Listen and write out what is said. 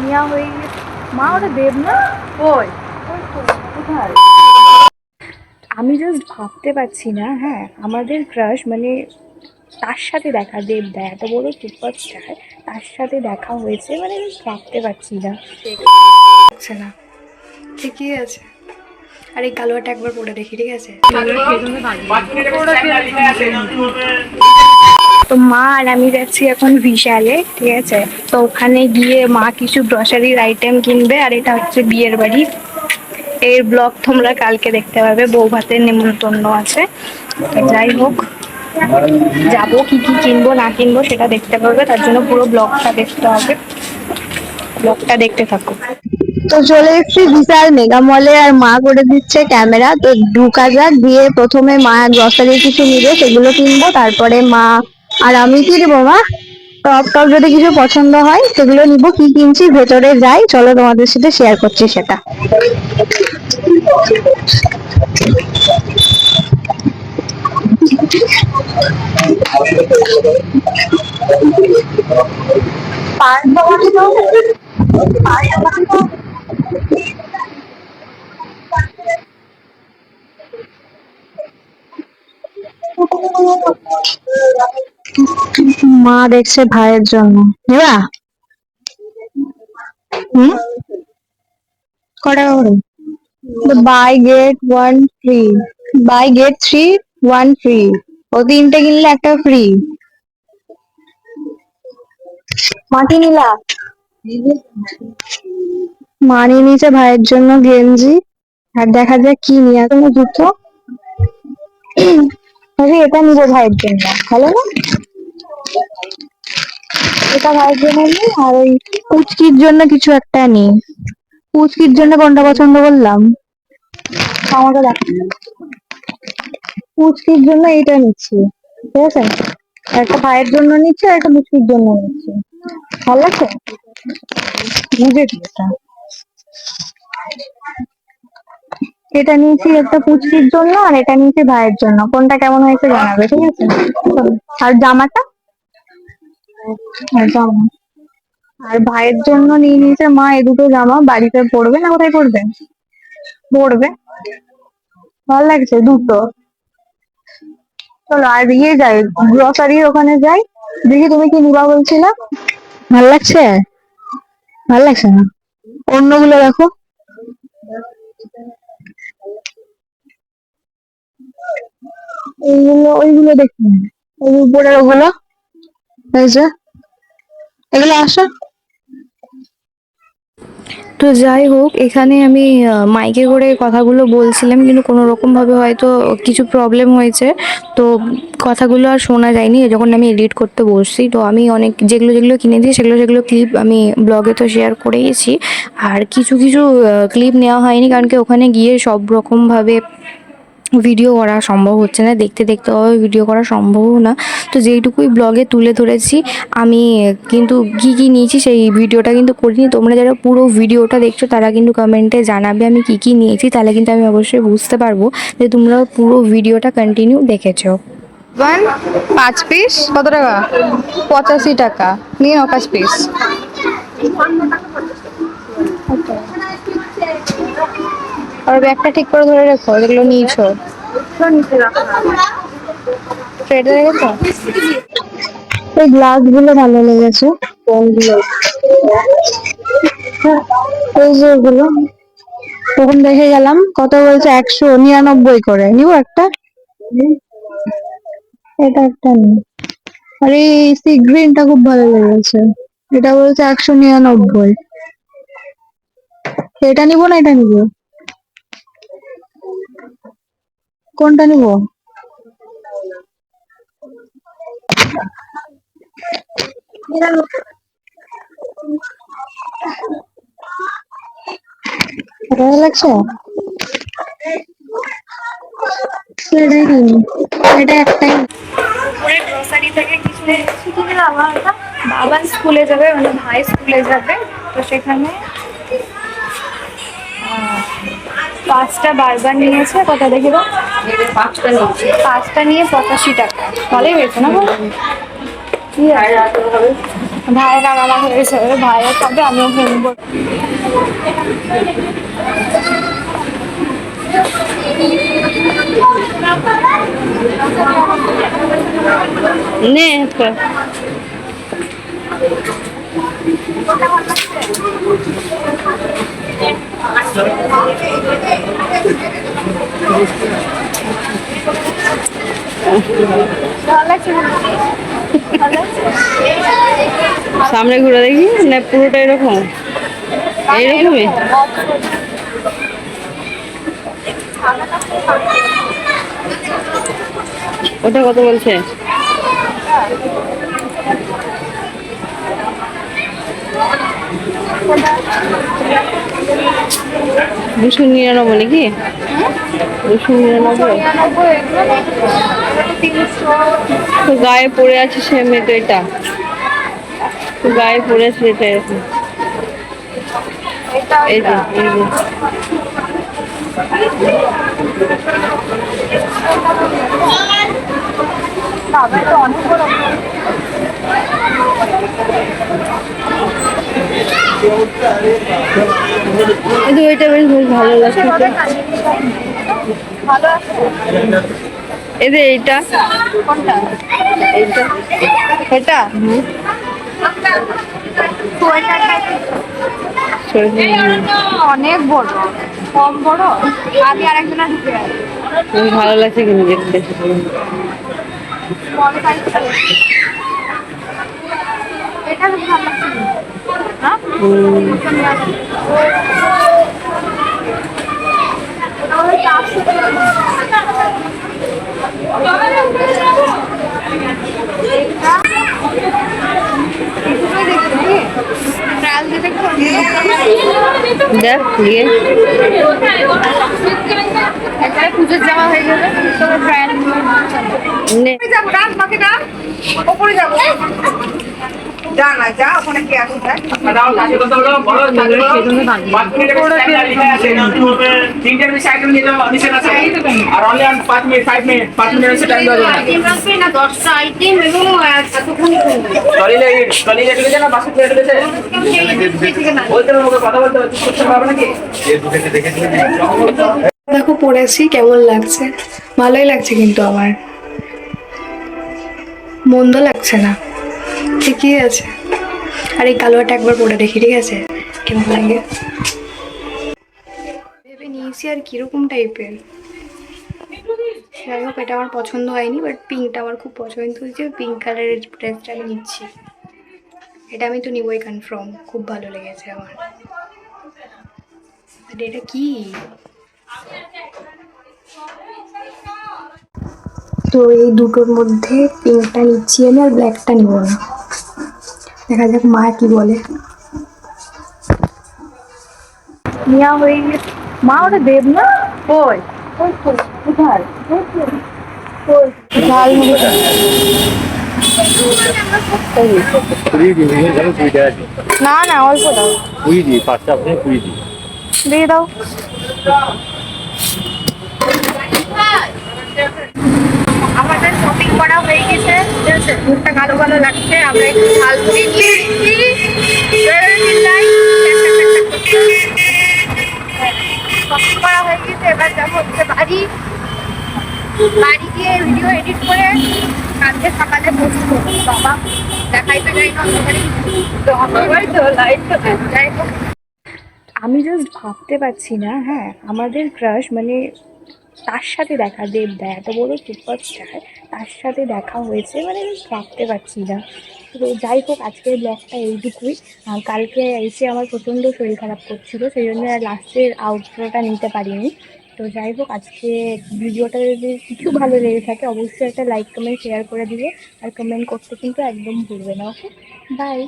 নেওয়া হয়ে গেছে। মা ওটা দেব না, ওই কোথায়? আমি জাস্ট ভাবতে পারছি না, হ্যাঁ আমাদের ক্রাশ মানে তার সাথে দেখা, দেবদা এত বড় সুপারস্টার, তার সাথে দেখা হয়েছে মানে আমি ভাবতে পারছি না। আচ্ছা না, ঠিকই আছে। আর এই কালোয়াটা একবার পরে দেখি, ঠিক আছে? তো মা আর আমি যাচ্ছি এখন বিশালে, ঠিক আছে? তো ওখানে গিয়ে মা কিছু গ্রসারির আইটেম কিনবে, আর এটা হচ্ছে বিয়ের বাড়ি। এর ব্লগ তোমরা কালকে দেখতে পাবে, বউ ভাতের নিমন্ত্রণ আছে। যাই হোক, যাবো কি কি কিনবো না কিনবো সেটা দেখতে পারবে, তার জন্য পুরো ব্লগটা দেখতে হবে, ব্লগটা দেখতে থাকো। তো চলে এসেছি বিশাল মেগা মলে, আর মা করে দিচ্ছে ক্যামেরা। তো ঢুকা যাক, দিয়ে প্রথমে মা গ্রসারি কিছু নিবে, সেগুলো কিনবো। তারপরে মা আর আমি কি নেবো, মা টপ টপ যদি কিছু পছন্দ হয় সেগুলো নিবো। কি কিনছি ভেতরে যাই, চলো তোমাদের সাথে শেয়ার করছি সেটা। মা দেখছে ভাইয়ের জন্য, নেবা? হুম, কটা করে? Buy get one free, buy get three one free. ও তিনটে কিনলে একটা ফ্রি। মা কি নিলা? মা নিয়ে নিয়েছে ভাইয়ের জন্য গেঞ্জি। আর দেখা যাক কি নিয়ে আসে, জুতো। আরে এটা নিবো ভাইয়ের জন্য, ভালো না? এটা ভাইয়ের জন্য নি, আর ওই পুচকির জন্য কিছু একটা নি। পুচকির জন্য কোনটা পছন্দ করলাম? আমাকে দেখ, পুচকির জন্য এইটা নিচ্ছি, ঠিক আছে? একটা ভাইয়ের জন্য নিচ্ছি আর একটা পুচকির জন্য নিচ্ছি। ভালো লাগছে? বুঝেছি এটা। এটা নিয়েছি একটা পুচকির জন্য, আর এটা নিয়েছি ভাইয়ের জন্য। কোনটা কেমন হয়েছে জানাবে, ঠিক আছে? আর জামাটা, আর জামা, আর ভাইয়ের জন্য নিয়ে নিয়েছে মা এই দুটো জামা। বাড়িতে পরবে না কোথায় পরবে? পরবে, ভালো লাগছে দুটো। চলো আর ইয়ে যাই, গ্রসারির ওখানে যাই। দেখি তুমি কি নিবা বলছিলে, ভাল লাগছে? ভাল লাগছে না? অন্যগুলো দেখো। এইগুলো ওইগুলো দেখি, ওই উপরের ওগুলো, এই যে এগুলো আসো। তো যাই হোক, এখানে আমি মাইকে করে কথাগুলো বলছিলাম, কিন্তু কোনো রকম ভাবে হয়তো কিছু প্রবলেম হয়েছে, তো কথাগুলো আর শোনা যায়নি যখন আমি এডিট করতে বসছি। তো আমি অনেক যেগুলো যেগুলো কিনেছি সেগুলো সেগুলো ক্লিপ আমি ব্লগে তো শেয়ার করেইছি, আর কিছু কিছু ক্লিপ নেওয়া হয়নি, কারণ কি ওখানে গিয়ে সব রকম ভাবে ভিডিও করা সম্ভব হচ্ছে না, দেখতে দেখতে ভিডিও করা সম্ভব না। তো যেইটুকুই ব্লগে তুলে ধরেছি আমি, কিন্তু কি কি নিয়েছি সেই ভিডিওটা কিন্তু করিনি। তোমরা যারা পুরো ভিডিওটা দেখছো তারা কিন্তু কমেন্টে জানাবে আমি কি কি নিয়েছি, তাহলে কিন্তু আমি অবশ্যই বুঝতে পারবো যে তোমরা পুরো ভিডিওটা কন্টিনিউ দেখেছো। 5 পিস কত টাকা? 85 টাকা। নিয়ে নাও 5 পিস। আর ব্যাগটা ঠিক করে ধরে রেখো যেগুলো নিয়েছো। ট্রেডে রেখেছো? এই গ্লাস গুলো ভালো লেগেছে, কোনগুলো? এই যে এগুলো, তখন দেখে গেলাম কত বলছে, 199 করে। নিবো একটা, এটা একটা নি। আর এই সি গ্রিনটা খুব ভালো লেগেছে, এটা বলছে 199। এটা নিবো না এটা নিবো, কোনটা নিবো? এটা ভালো লাগছে, এটাই নিবো। এটা একটাই। ওরে গ্রোসারি থেকে কিছু কিছু কিনলাম, আমার বাবা স্কুলে যাবে মানে ভাই স্কুলে যাবে, তো সেখানে 5টা বার্গার নিয়েছে। কত দেখি তো? 5টা নিয়ে 85 টাকা। ভালোই হয়েছে না বল? কি আছে? ভাইয়ের আর আমার হয়েছে, ভাইয়ের খাবে আমিও কিনবো। নে তো। সামনে ঘুরে দেখি না পুরোটা এরকম এইরকমই। ওটা কত বলছে? 299 নাকি? 299। তো গায়ে পড়ে আছে সে মেয়ে, তো এটা তো গায়ে পড়ে আছে এটা এরকম। এই যে এই যে কিন্তু ওইটা বেশ বেশ ভালো লাগছে। এই যে এইটা, এইটা এটা অনেক বড়, কম বড়। আমি আর একজনের ঢুকে গেছে। বেশ ভালো লাগছে কিন্তু দেখতে। এটা বেশ ভালো লাগছে। হ্যাঁ দেখ দিয়ে একটা পুজোর জামা হয়ে যাবে। তবে ট্রায়াল নে। যাবো, ডাক মাকে ডাক, ওপরে যাবো। যা না যা, ওখানে কে আছে দেখ। দেখো পড়েছি, কেমন লাগছে? ভালোই লাগছে কিন্তু আমার, মন্দ লাগছে না, ঠিকই আছে। আর এই কালোয়াটা একবার পরে দেখি, ঠিক আছে কেমন লাগে। ভেবে নিয়েছি আর কিরকম টাইপের। যাই হোক, এটা আমার পছন্দ হয়নি, বাট পিঙ্কটা আমার খুব পছন্দ হয়েছে। পিঙ্ক কালারের ড্রেসটা আমি নিচ্ছি, এটা আমি তো নিবই কনফার্ম, খুব ভালো লেগেছে আমার। এটা কি? তো এই দুটোর মধ্যে পিঙ্কটা নিচ্ছি আমি, আর ব্ল্যাকটা নিব না। দেখা যাক মা কি বলে। নেওয়া হয়ে গেছে। মা ওটা দেব না? কই কোথায়? ঝাল মুড়ি। না না, অল্প দাও, দিয়ে দাও। আমাদের শপিং করা হয়ে গেছে, ঠিক আছে? মুখটা কালো কালো লাগছে। আমরা একটু ঝালমুড়ি নিয়ে শপিং করা হয়ে গেছে। এবার যাবো হচ্ছে বাড়ি গিয়ে ভিডিও এডিট করে কালকে সকালে পোস্ট করবো। বাবা দেখাই তো যাই না যাই হোক। আমি জাস্ট ভাবতে পারছি না, হ্যাঁ আমাদের ক্রাশ মানে তার সাথে দেখা, দেবদা এত বড় সুপারস্টার, তার সাথে দেখা হয়েছে, মানে আমি ভাবতে পারছি না। তো যাই হোক, আজকের ব্লগটা এইটুকুই। কালকে এসে আমার প্রচণ্ড শরীর খারাপ করছিল, সেই জন্য আর লাস্টের আউটরোটা নিতে পারিনি। তো যাই হোক, আজকে ভিডিওটা যদি কিছু ভালো লেগে থাকে অবশ্যই একটা লাইক কমেন্ট শেয়ার করে দিবে, আর কমেন্ট করতে কিন্তু একদম ভুলবে না। ওকে, বাই।